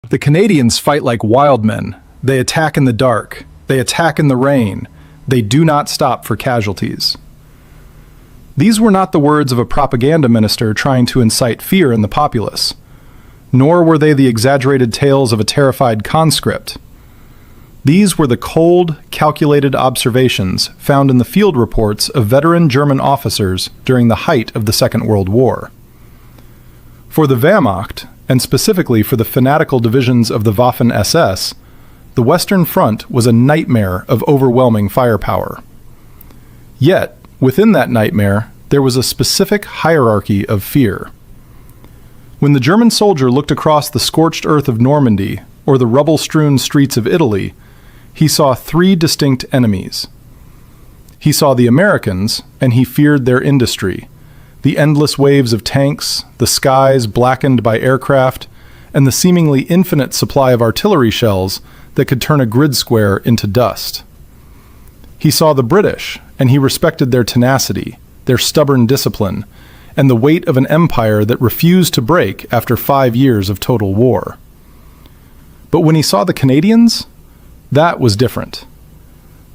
The Canadians fight like wild men. They attack in the dark. They attack in the rain. They do not stop for casualties. These were not the words of a propaganda minister trying to incite fear in the populace, nor were they the exaggerated tales of a terrified conscript. These were the cold, calculated observations found in the field reports of veteran German officers during the height of the Second World War. For the Wehrmacht, and specifically for the fanatical divisions of the Waffen-SS, the Western Front was a nightmare of overwhelming firepower. Yet, within that nightmare, there was a specific hierarchy of fear. When the German soldier looked across the scorched earth of Normandy or the rubble-strewn streets of Italy, he saw three distinct enemies. He saw the Americans, and he feared their industry, the endless waves of tanks, the skies blackened by aircraft, and the seemingly infinite supply of artillery shells that could turn a grid square into dust. He saw the British, and he respected their tenacity, their stubborn discipline, and the weight of an empire that refused to break after 5 years of total war. But when he saw the Canadians, that was different.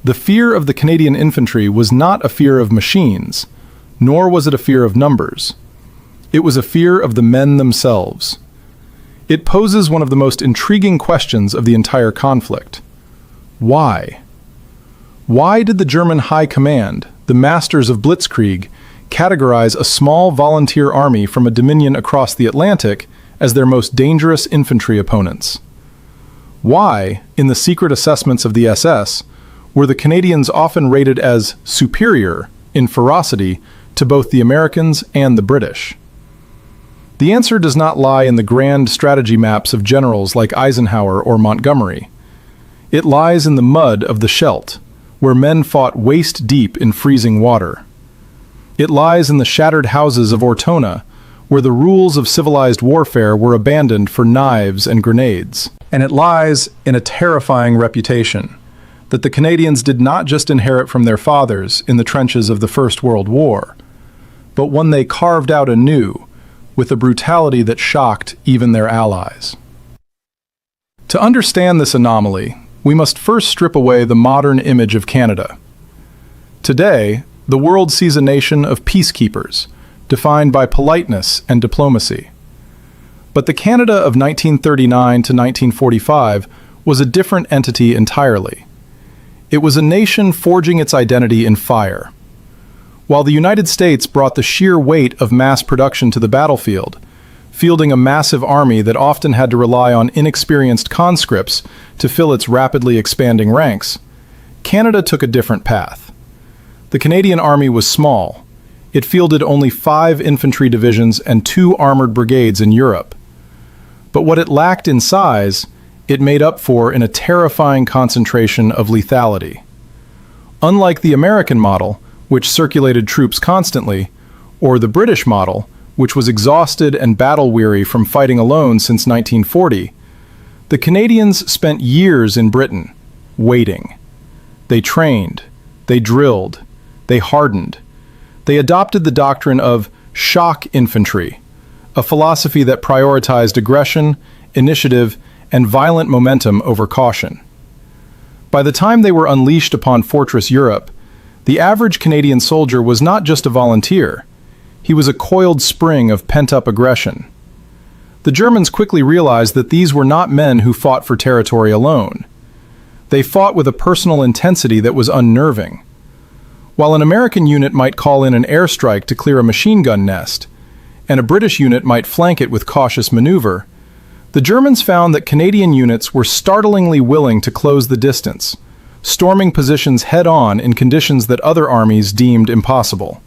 The fear of the Canadian infantry was not a fear of machines, nor was it a fear of numbers. It was a fear of the men themselves. It poses one of the most intriguing questions of the entire conflict. Why? Why did the German High Command, the masters of Blitzkrieg, categorize a small volunteer army from a dominion across the Atlantic as their most dangerous infantry opponents? Why, in the secret assessments of the SS, were the Canadians often rated as superior in ferocity to both the Americans and the British? The answer does not lie in the grand strategy maps of generals like Eisenhower or Montgomery. It lies in the mud of the Scheldt, where men fought waist-deep in freezing water. It lies in the shattered houses of Ortona, where the rules of civilized warfare were abandoned for knives and grenades. And it lies in a terrifying reputation that the Canadians did not just inherit from their fathers in the trenches of the First World War, but one they carved out anew with a brutality that shocked even their allies. To understand this anomaly, we must first strip away the modern image of Canada. Today, the world sees a nation of peacekeepers, defined by politeness and diplomacy. But the Canada of 1939 to 1945 was a different entity entirely. It was a nation forging its identity in fire. While the United States brought the sheer weight of mass production to the battlefield, fielding a massive army that often had to rely on inexperienced conscripts to fill its rapidly expanding ranks, Canada took a different path. The Canadian Army was small. It fielded only 5 infantry divisions and 2 armored brigades in Europe. But what it lacked in size, it made up for in a terrifying concentration of lethality. Unlike the American model, which circulated troops constantly, or the British model, which was exhausted and battle-weary from fighting alone since 1940, the Canadians spent years in Britain, waiting. They trained, they drilled, they hardened. They adopted the doctrine of shock infantry, a philosophy that prioritized aggression, initiative, and violent momentum over caution. By the time they were unleashed upon Fortress Europe, the average Canadian soldier was not just a volunteer. He was a coiled spring of pent-up aggression. The Germans quickly realized that these were not men who fought for territory alone. They fought with a personal intensity that was unnerving. While an American unit might call in an airstrike to clear a machine gun nest, and a British unit might flank it with cautious maneuver, the Germans found that Canadian units were startlingly willing to close the distance, storming positions head-on in conditions that other armies deemed impossible.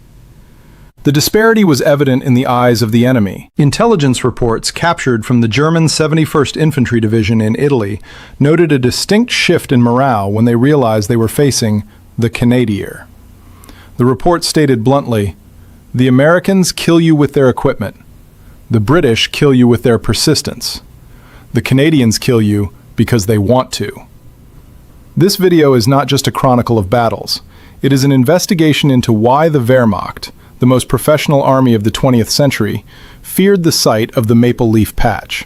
The disparity was evident in the eyes of the enemy. Intelligence reports captured from the German 71st Infantry Division in Italy noted a distinct shift in morale when they realized they were facing the Canadier. The report stated bluntly, "The Americans kill you with their equipment. The British kill you with their persistence. The Canadians kill you because they want to." This video is not just a chronicle of battles. It is an investigation into why the Wehrmacht, the most professional army of the 20th century, feared the sight of the maple leaf patch.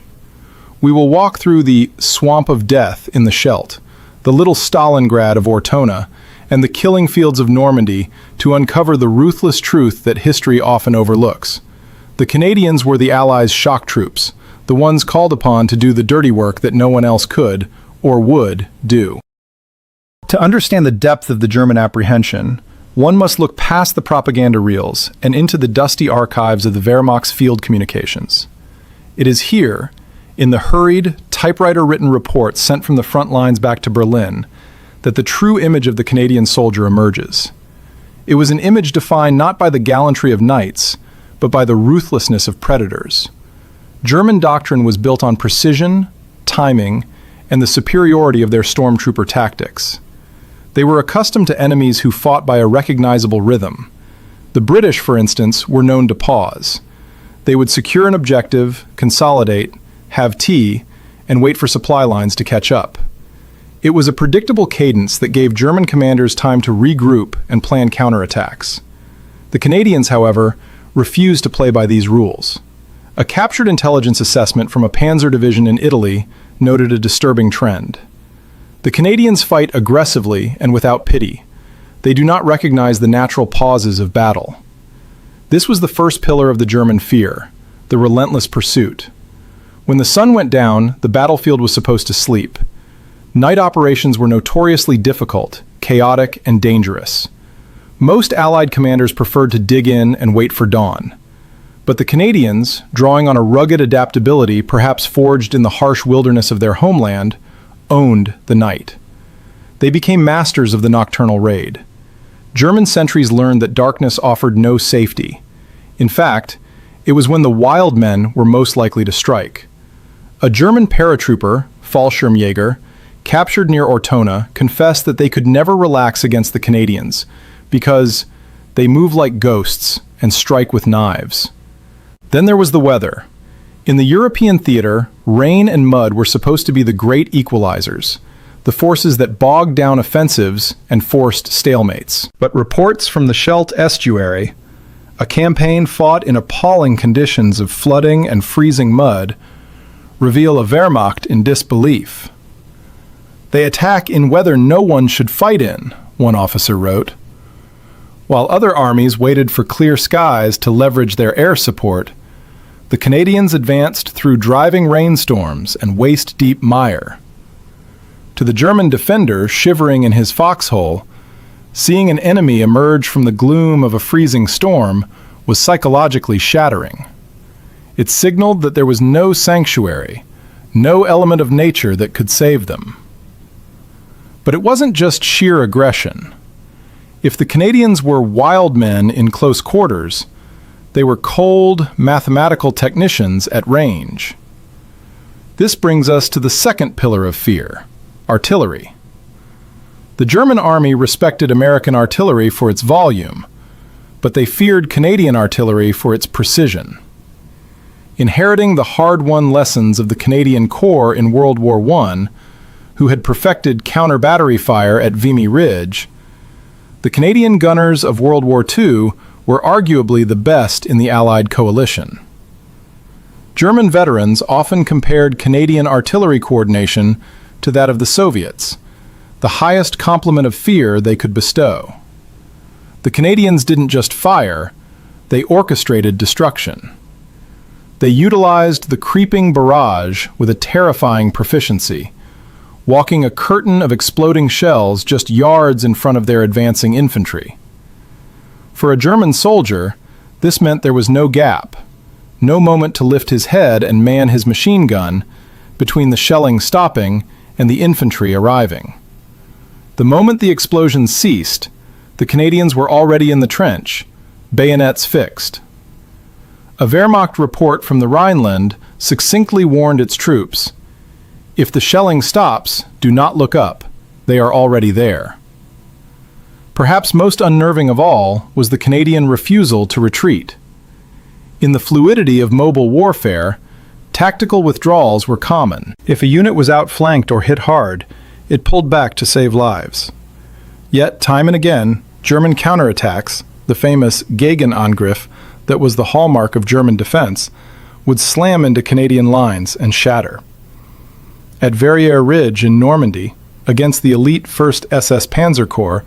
We will walk through the swamp of death in the Scheldt, the little Stalingrad of Ortona, and the killing fields of Normandy to uncover the ruthless truth that history often overlooks. The Canadians were the Allies' shock troops, the ones called upon to do the dirty work that no one else could, or would, do. To understand the depth of the German apprehension, one must look past the propaganda reels and into the dusty archives of the Wehrmacht's field communications. It is here, in the hurried, typewriter-written reports sent from the front lines back to Berlin, that the true image of the Canadian soldier emerges. It was an image defined not by the gallantry of knights, but by the ruthlessness of predators. German doctrine was built on precision, timing, and the superiority of their stormtrooper tactics. They were accustomed to enemies who fought by a recognizable rhythm. The British, for instance, were known to pause. They would secure an objective, consolidate, have tea, and wait for supply lines to catch up. It was a predictable cadence that gave German commanders time to regroup and plan counterattacks. The Canadians, however, refused to play by these rules. A captured intelligence assessment from a panzer division in Italy noted a disturbing trend. The Canadians fight aggressively and without pity. They do not recognize the natural pauses of battle. This was the first pillar of the German fear, the relentless pursuit. When the sun went down, the battlefield was supposed to sleep. Night operations were notoriously difficult, chaotic, and dangerous. Most Allied commanders preferred to dig in and wait for dawn. But the Canadians, drawing on a rugged adaptability perhaps forged in the harsh wilderness of their homeland, owned the night. They became masters of the nocturnal raid. German sentries learned that darkness offered no safety. In fact, it was when the wild men were most likely to strike. A German paratrooper, Fallschirmjäger, captured near Ortona, confessed that they could never relax against the Canadians because they move like ghosts and strike with knives. Then there was the weather. In the European theater, rain and mud were supposed to be the great equalizers, the forces that bogged down offensives and forced stalemates. But reports from the Scheldt estuary, a campaign fought in appalling conditions of flooding and freezing mud, reveal a Wehrmacht in disbelief. They attack in weather no one should fight in, one officer wrote. While other armies waited for clear skies to leverage their air support, the Canadians advanced through driving rainstorms and waist-deep mire. To the German defender shivering in his foxhole, seeing an enemy emerge from the gloom of a freezing storm was psychologically shattering. It signaled that there was no sanctuary, no element of nature that could save them. But it wasn't just sheer aggression. If the Canadians were wild men in close quarters, they were cold, mathematical technicians at range. This brings us to the second pillar of fear, artillery. The German army respected American artillery for its volume, but they feared Canadian artillery for its precision. Inheriting the hard-won lessons of the Canadian Corps in World War I, who had perfected counter-battery fire at Vimy Ridge, the Canadian gunners of World War II were arguably the best in the Allied coalition. German veterans often compared Canadian artillery coordination to that of the Soviets, the highest complement of fear they could bestow. The Canadians didn't just fire, they orchestrated destruction. They utilized the creeping barrage with a terrifying proficiency, walking a curtain of exploding shells just yards in front of their advancing infantry. For a German soldier, this meant there was no gap, no moment to lift his head and man his machine gun between the shelling stopping and the infantry arriving. The moment the explosions ceased, the Canadians were already in the trench, bayonets fixed. A Wehrmacht report from the Rhineland succinctly warned its troops, "If the shelling stops, do not look up. They are already there." Perhaps most unnerving of all was the Canadian refusal to retreat. In the fluidity of mobile warfare, tactical withdrawals were common. If a unit was outflanked or hit hard, it pulled back to save lives. Yet, time and again, German counterattacks, the famous Gegenangriff that was the hallmark of German defense, would slam into Canadian lines and shatter. At Verrières Ridge in Normandy, against the elite 1st SS Panzer Corps,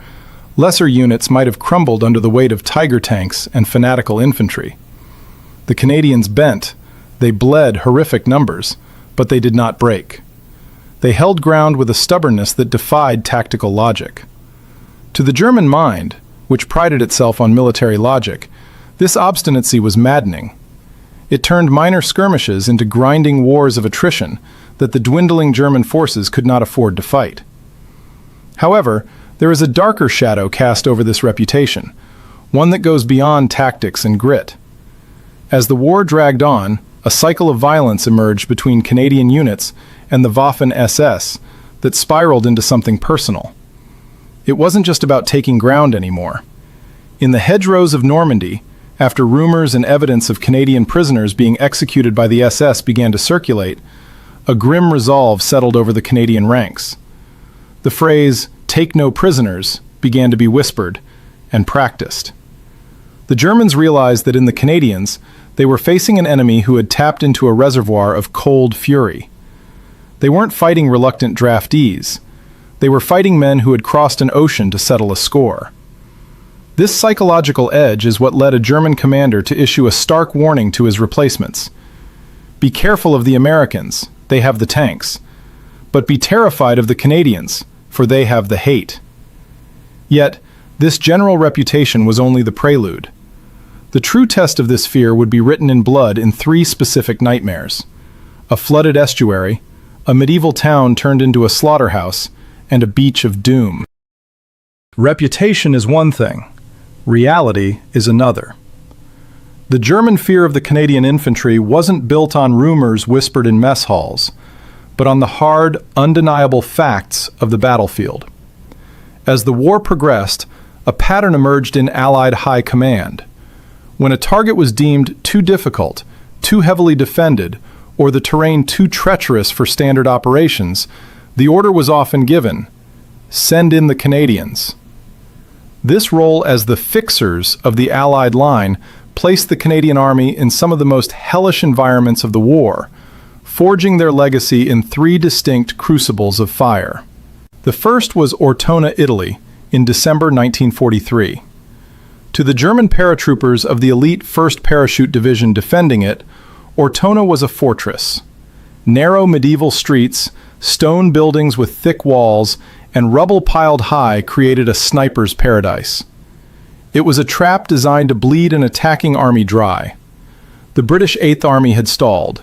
lesser units might have crumbled under the weight of Tiger tanks and fanatical infantry. The Canadians bent. They bled horrific numbers, but they did not break. They held ground with a stubbornness that defied tactical logic. To the German mind, which prided itself on military logic, this obstinacy was maddening. It turned minor skirmishes into grinding wars of attrition that the dwindling German forces could not afford to fight. However, there is a darker shadow cast over this reputation, one that goes beyond tactics and grit. As the war dragged on, a cycle of violence emerged between Canadian units and the Waffen-SS that spiraled into something personal. It wasn't just about taking ground anymore. In the hedgerows of Normandy, after rumors and evidence of Canadian prisoners being executed by the SS began to circulate, a grim resolve settled over the Canadian ranks. The phrase, "take no prisoners," began to be whispered and practiced. The Germans realized that in the Canadians, they were facing an enemy who had tapped into a reservoir of cold fury. They weren't fighting reluctant draftees. They were fighting men who had crossed an ocean to settle a score. This psychological edge is what led a German commander to issue a stark warning to his replacements. Be careful of the Americans, they have the tanks. But be terrified of the Canadians, for they have the hate. Yet, this general reputation was only the prelude. The true test of this fear would be written in blood in 3 specific nightmares: a flooded estuary, a medieval town turned into a slaughterhouse, and a beach of doom. Reputation is one thing. Reality is another. The German fear of the Canadian infantry wasn't built on rumors whispered in mess halls, but on the hard, undeniable facts of the battlefield. As the war progressed, a pattern emerged in Allied high command. When a target was deemed too difficult, too heavily defended, or the terrain too treacherous for standard operations, the order was often given: send in the Canadians. This role as the fixers of the Allied line placed the Canadian Army in some of the most hellish environments of the war, forging their legacy in 3 distinct crucibles of fire. The first was Ortona, Italy, in December 1943. To the German paratroopers of the elite 1st Parachute Division defending it, Ortona was a fortress. Narrow medieval streets, stone buildings with thick walls, and rubble piled high created a sniper's paradise. It was a trap designed to bleed an attacking army dry. The British 8th Army had stalled.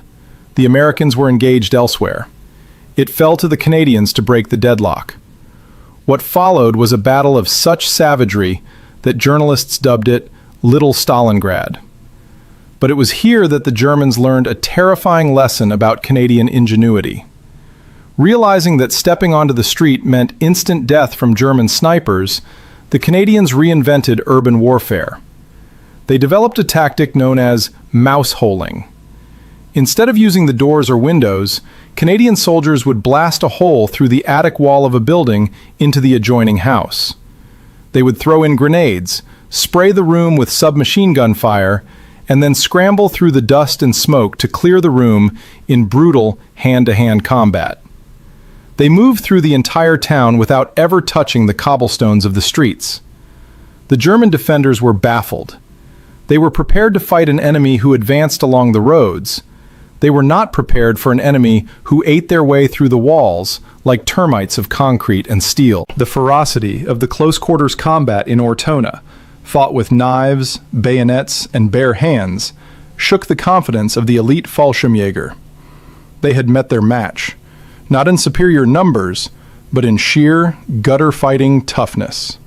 The Americans were engaged elsewhere. It fell to the Canadians to break the deadlock. What followed was a battle of such savagery that journalists dubbed it Little Stalingrad. But it was here that the Germans learned a terrifying lesson about Canadian ingenuity. Realizing that stepping onto the street meant instant death from German snipers, the Canadians reinvented urban warfare. They developed a tactic known as mouse-holing. Instead of using the doors or windows, Canadian soldiers would blast a hole through the attic wall of a building into the adjoining house. They would throw in grenades, spray the room with submachine gun fire, and then scramble through the dust and smoke to clear the room in brutal hand-to-hand combat. They moved through the entire town without ever touching the cobblestones of the streets. The German defenders were baffled. They were prepared to fight an enemy who advanced along the roads. They were not prepared for an enemy who ate their way through the walls like termites of concrete and steel. The ferocity of the close-quarters combat in Ortona, fought with knives, bayonets, and bare hands, shook the confidence of the elite Fallschirmjäger. They had met their match, not in superior numbers, but in sheer, gutter-fighting toughness.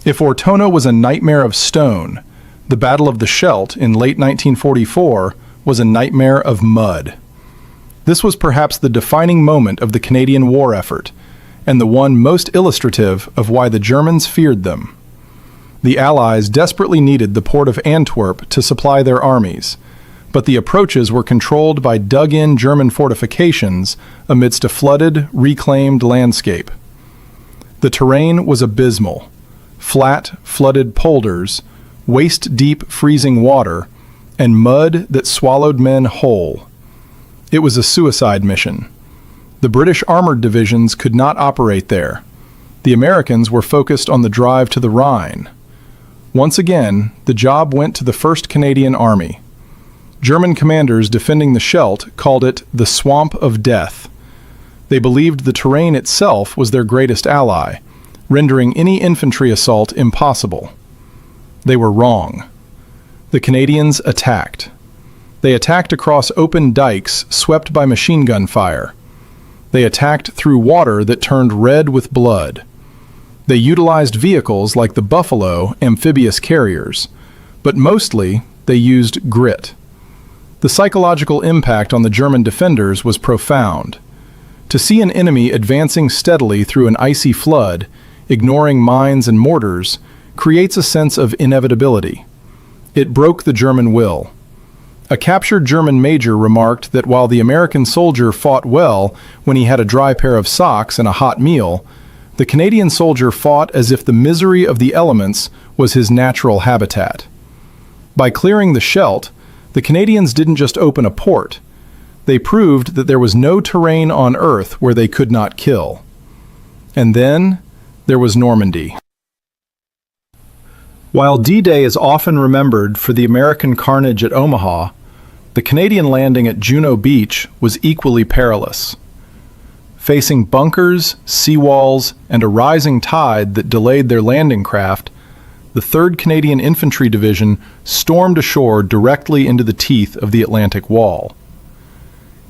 If Ortona was a nightmare of stone, the Battle of the Scheldt in late 1944 was a nightmare of mud. This was perhaps the defining moment of the Canadian war effort, and the one most illustrative of why the Germans feared them. The Allies desperately needed the port of Antwerp to supply their armies, but the approaches were controlled by dug-in German fortifications amidst a flooded, reclaimed landscape. The terrain was abysmal: flat, flooded polders, waist-deep freezing water, and mud that swallowed men whole. It was a suicide mission. The British armored divisions could not operate there. The Americans were focused on the drive to the Rhine. Once again, the job went to the 1st Canadian Army. German commanders defending the Scheldt called it the Swamp of Death. They believed the terrain itself was their greatest ally, rendering any infantry assault impossible. They were wrong. The Canadians attacked. They attacked across open dikes swept by machine gun fire. They attacked through water that turned red with blood. They utilized vehicles like the Buffalo amphibious carriers, but mostly they used grit. The psychological impact on the German defenders was profound. To see an enemy advancing steadily through an icy flood, ignoring mines and mortars, creates a sense of inevitability. It broke the German will. A captured German major remarked that while the American soldier fought well when he had a dry pair of socks and a hot meal, the Canadian soldier fought as if the misery of the elements was his natural habitat. By clearing the Scheldt, the Canadians didn't just open a port. They proved that there was no terrain on Earth where they could not kill. And then there was Normandy. While D-Day is often remembered for the American carnage at Omaha, the Canadian landing at Juno Beach was equally perilous. Facing bunkers, seawalls, and a rising tide that delayed their landing craft, the 3rd Canadian Infantry Division stormed ashore directly into the teeth of the Atlantic Wall.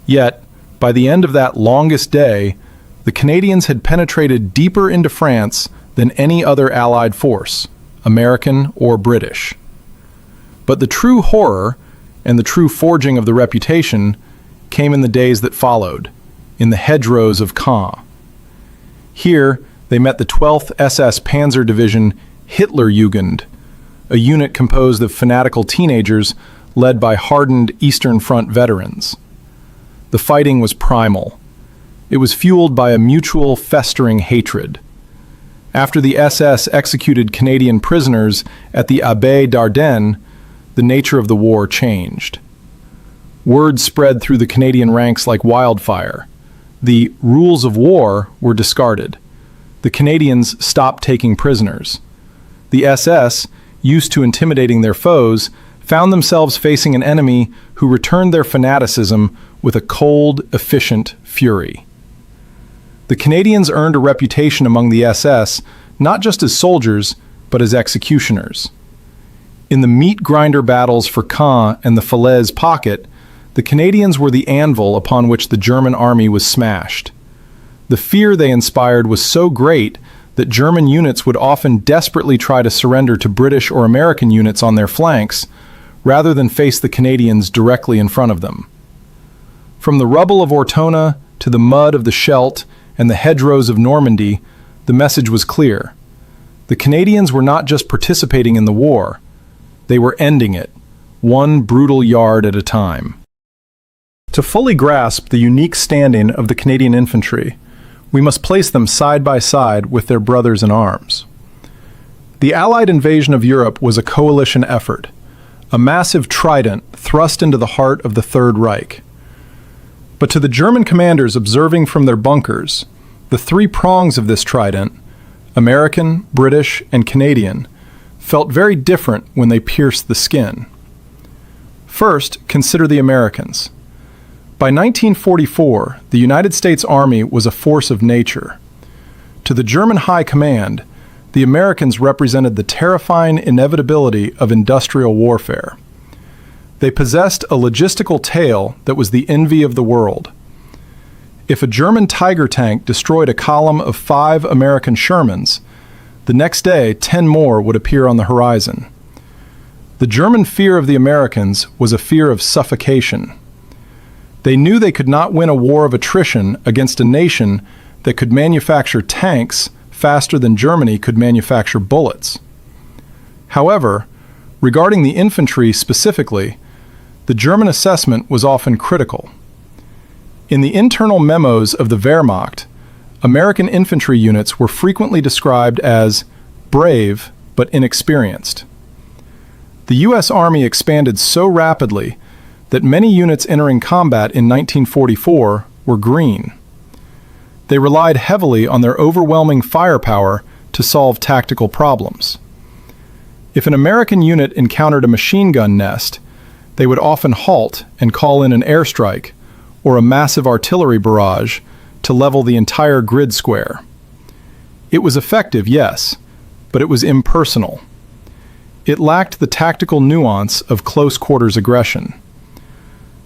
Yet, by the end of that longest day, the Canadians had penetrated deeper into France than any other Allied force, American or British. But the true horror and the true forging of the reputation came in the days that followed, in the hedgerows of Caen. Here, they met the 12th SS Panzer Division Hitlerjugend, a unit composed of fanatical teenagers led by hardened Eastern Front veterans. The fighting was primal. It was fueled by a mutual, festering hatred. After the SS executed Canadian prisoners at the Abbaye d'Ardennes, the nature of the war changed. Word spread through the Canadian ranks like wildfire. The rules of war were discarded. The Canadians stopped taking prisoners. The SS, used to intimidating their foes, found themselves facing an enemy who returned their fanaticism with a cold, efficient fury. The Canadians earned a reputation among the SS not just as soldiers, but as executioners. In the meat grinder battles for Caen and the Falaise Pocket, the Canadians were the anvil upon which the German army was smashed. The fear they inspired was so great that German units would often desperately try to surrender to British or American units on their flanks, rather than face the Canadians directly in front of them. From the rubble of Ortona to the mud of the Scheldt and the hedgerows of Normandy, the message was clear. The Canadians were not just participating in the war, they were ending it, one brutal yard at a time. To fully grasp the unique standing of the Canadian infantry, we must place them side by side with their brothers in arms. The Allied invasion of Europe was a coalition effort, a massive trident thrust into the heart of the Third Reich. But to the German commanders observing from their bunkers, the 3 prongs of this trident, American, British, and Canadian, felt very different when they pierced the skin. First, consider the Americans. By 1944, the United States Army was a force of nature. To the German High Command, the Americans represented the terrifying inevitability of industrial warfare. They possessed a logistical tail that was the envy of the world. If a German Tiger tank destroyed a column of 5 American Shermans, the next day 10 more would appear on the horizon. The German fear of the Americans was a fear of suffocation. They knew they could not win a war of attrition against a nation that could manufacture tanks faster than Germany could manufacture bullets. However, regarding the infantry specifically, the German assessment was often critical. In the internal memos of the Wehrmacht, American infantry units were frequently described as brave but inexperienced. The U.S. Army expanded so rapidly that many units entering combat in 1944 were green. They relied heavily on their overwhelming firepower to solve tactical problems. If an American unit encountered a machine gun nest, they would often halt and call in an airstrike or a massive artillery barrage to level the entire grid square. It was effective, yes, but it was impersonal. It lacked the tactical nuance of close quarters aggression.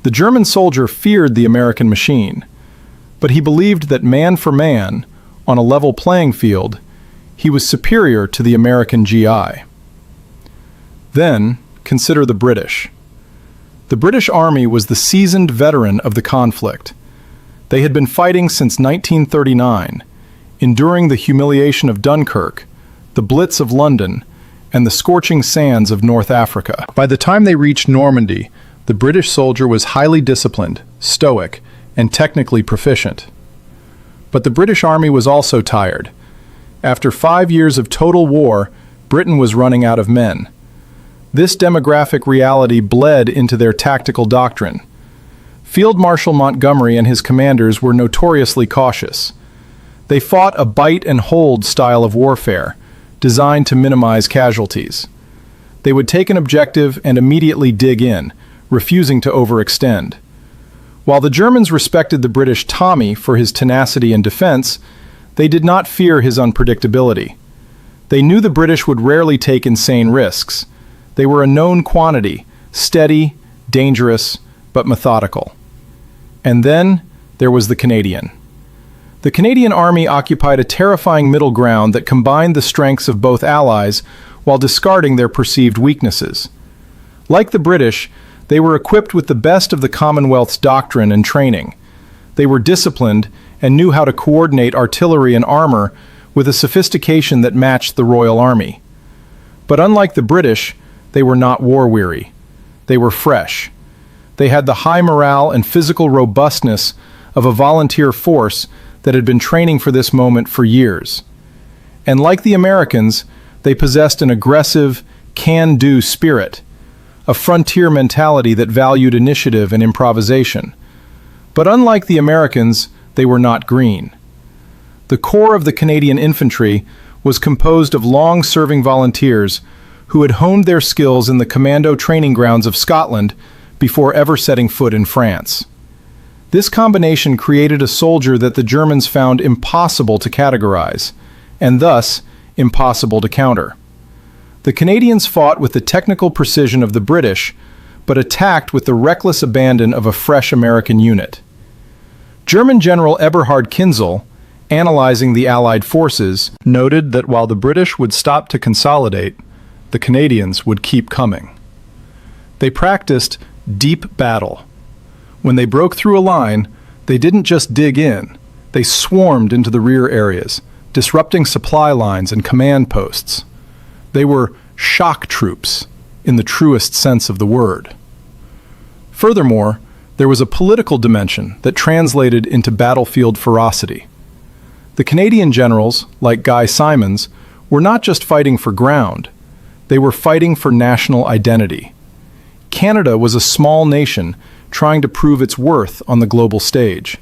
The German soldier feared the American machine, but he believed that man for man, on a level playing field, he was superior to the American GI. Then, consider the British. The British Army was the seasoned veteran of the conflict. They had been fighting since 1939, enduring the humiliation of Dunkirk, the Blitz of London, and the scorching sands of North Africa. By the time they reached Normandy, the British soldier was highly disciplined, stoic, and technically proficient. But the British Army was also tired. After 5 years of total war, Britain was running out of men. This demographic reality bled into their tactical doctrine. Field Marshal Montgomery and his commanders were notoriously cautious. They fought a bite and hold style of warfare, designed to minimize casualties. They would take an objective and immediately dig in, refusing to overextend. While the Germans respected the British Tommy for his tenacity and defense, they did not fear his unpredictability. They knew the British would rarely take insane risks. They were a known quantity, steady, dangerous, but methodical. And then there was the Canadian. The Canadian Army occupied a terrifying middle ground that combined the strengths of both allies while discarding their perceived weaknesses. Like the British, they were equipped with the best of the Commonwealth's doctrine and training. They were disciplined and knew how to coordinate artillery and armor with a sophistication that matched the Royal Army. But unlike the British, they were not war-weary. They were fresh. They had the high morale and physical robustness of a volunteer force that had been training for this moment for years. And like the Americans, they possessed an aggressive, can-do spirit, a frontier mentality that valued initiative and improvisation. But unlike the Americans, they were not green. The core of the Canadian Infantry was composed of long-serving volunteers who had honed their skills in the commando training grounds of Scotland before ever setting foot in France. This combination created a soldier that the Germans found impossible to categorize, and thus impossible to counter. The Canadians fought with the technical precision of the British, but attacked with the reckless abandon of a fresh American unit. German General Eberhard Kinzel, analyzing the Allied forces, noted that while the British would stop to consolidate, the Canadians would keep coming. They practiced deep battle. When they broke through a line, they didn't just dig in, they swarmed into the rear areas, disrupting supply lines and command posts. They were shock troops, in the truest sense of the word. Furthermore, there was a political dimension that translated into battlefield ferocity. The Canadian generals, like Guy Simons, were not just fighting for ground, they were fighting for national identity. Canada was a small nation trying to prove its worth on the global stage.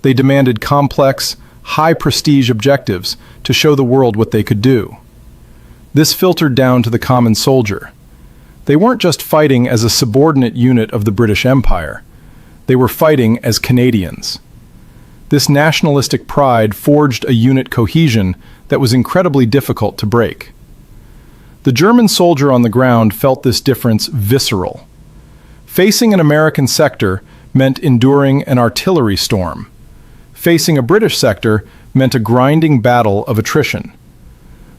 They demanded complex, high-prestige objectives to show the world what they could do. This filtered down to the common soldier. They weren't just fighting as a subordinate unit of the British Empire. They were fighting as Canadians. This nationalistic pride forged a unit cohesion that was incredibly difficult to break. The German soldier on the ground felt this difference visceral. Facing an American sector meant enduring an artillery storm. Facing a British sector meant a grinding battle of attrition.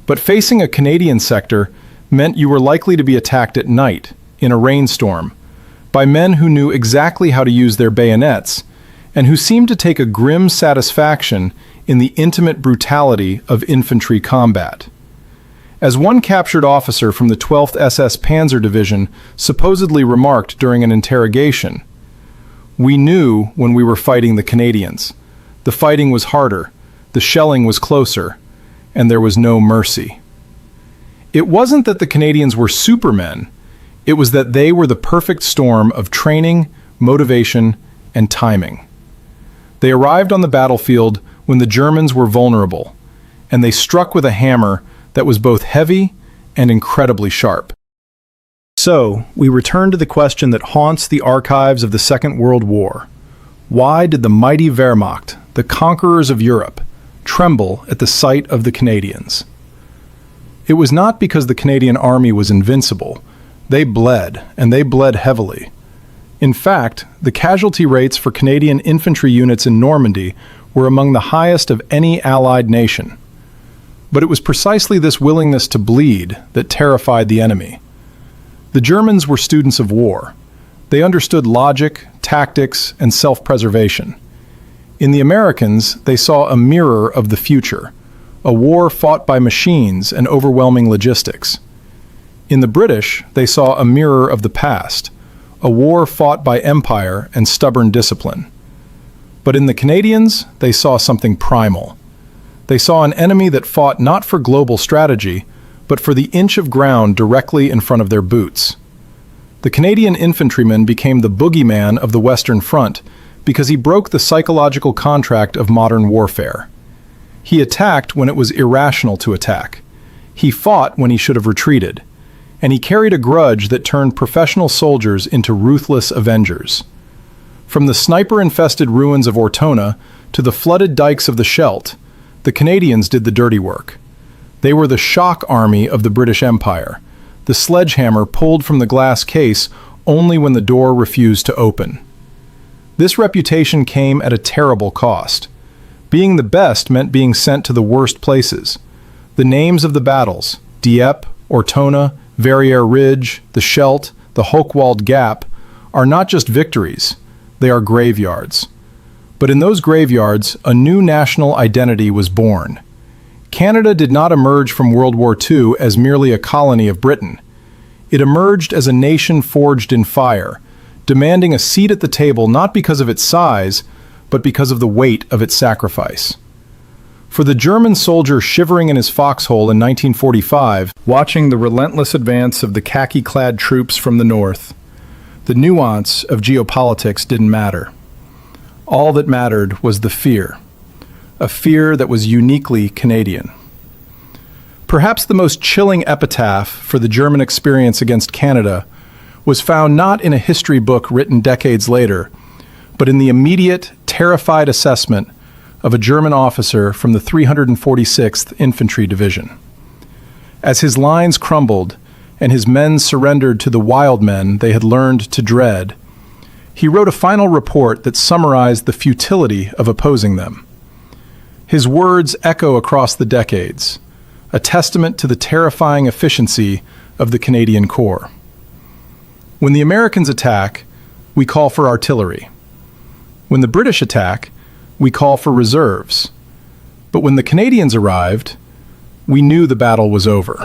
But facing a Canadian sector meant you were likely to be attacked at night, in a rainstorm, by men who knew exactly how to use their bayonets and who seemed to take a grim satisfaction in the intimate brutality of infantry combat. As one captured officer from the 12th SS Panzer Division supposedly remarked during an interrogation, "We knew when we were fighting the Canadians. The fighting was harder, the shelling was closer, and there was no mercy." It wasn't that the Canadians were supermen, it was that they were the perfect storm of training, motivation, and timing. They arrived on the battlefield when the Germans were vulnerable, and they struck with a hammer that was both heavy and incredibly sharp. So, we return to the question that haunts the archives of the Second World War. Why did the mighty Wehrmacht, the conquerors of Europe, tremble at the sight of the Canadians? It was not because the Canadian army was invincible. They bled, and they bled heavily. In fact, the casualty rates for Canadian infantry units in Normandy were among the highest of any Allied nation. But it was precisely this willingness to bleed that terrified the enemy. The Germans were students of war. They understood logic, tactics, and self-preservation. In the Americans, they saw a mirror of the future, a war fought by machines and overwhelming logistics. In the British, they saw a mirror of the past, a war fought by empire and stubborn discipline. But in the Canadians, they saw something primal. They saw an enemy that fought not for global strategy, but for the inch of ground directly in front of their boots. The Canadian infantryman became the boogeyman of the Western Front because he broke the psychological contract of modern warfare. He attacked when it was irrational to attack. He fought when he should have retreated. And he carried a grudge that turned professional soldiers into ruthless avengers. From the sniper-infested ruins of Ortona to the flooded dikes of the Scheldt, the Canadians did the dirty work. They were the shock army of the British Empire, the sledgehammer pulled from the glass case only when the door refused to open. This reputation came at a terrible cost. Being the best meant being sent to the worst places. The names of the battles, Dieppe, Ortona, Verrières Ridge, the Scheldt, the Hochwald Gap, are not just victories, they are graveyards. But in those graveyards, a new national identity was born. Canada did not emerge from World War II as merely a colony of Britain. It emerged as a nation forged in fire, demanding a seat at the table not because of its size, but because of the weight of its sacrifice. For the German soldier shivering in his foxhole in 1945, watching the relentless advance of the khaki-clad troops from the north, the nuance of geopolitics didn't matter. All that mattered was the fear, a fear that was uniquely Canadian. Perhaps the most chilling epitaph for the German experience against Canada was found not in a history book written decades later, but in the immediate, terrified assessment of a German officer from the 346th Infantry Division. As his lines crumbled and his men surrendered to the wild men they had learned to dread, he wrote a final report that summarized the futility of opposing them. His words echo across the decades, a testament to the terrifying efficiency of the Canadian Corps. When the Americans attack, we call for artillery. When the British attack, we call for reserves. But when the Canadians arrived, we knew the battle was over.